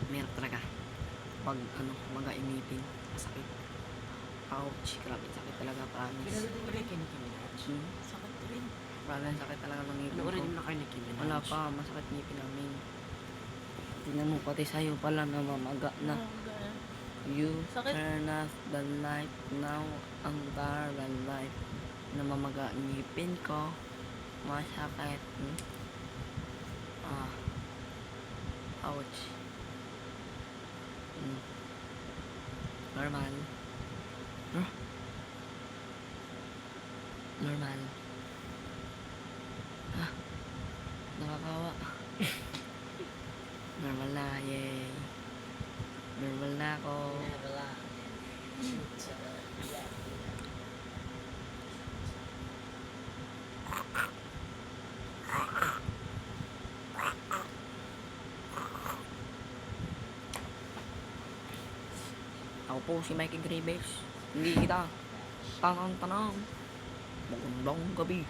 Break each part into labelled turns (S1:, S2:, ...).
S1: Meron talaga. Pag ano, mag-inipin, masakit. Ouch, grabe sakit talaga, promise.
S2: Pinanood mo rin kay Nicki Minaj? Sakit rin.
S1: Grabe sakit talaga ng ngipin ko.
S2: Panoorin mo na kay Nicki Minaj.
S1: Wala pa, masakit ngipin namin. Tingnan mo, pati sa'yo pala namamaga na. You
S2: Sakit.
S1: turn off the light now, ang the light. Namamaga ngipin ko. Masakit. Ouch. Normal. Normal. Nakakawa. Normal na, yay. Normal na ako. Ako po si Mikey Graves. Hindi kita. Tanang-tanang. Magandang gabi.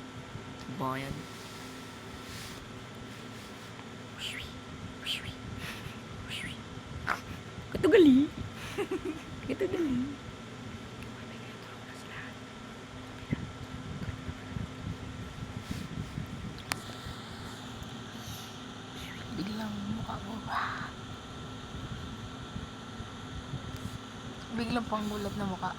S1: Bayan. Katugali. Katugali.
S2: Biglang mukha mo. Biglang panggulat na mukha.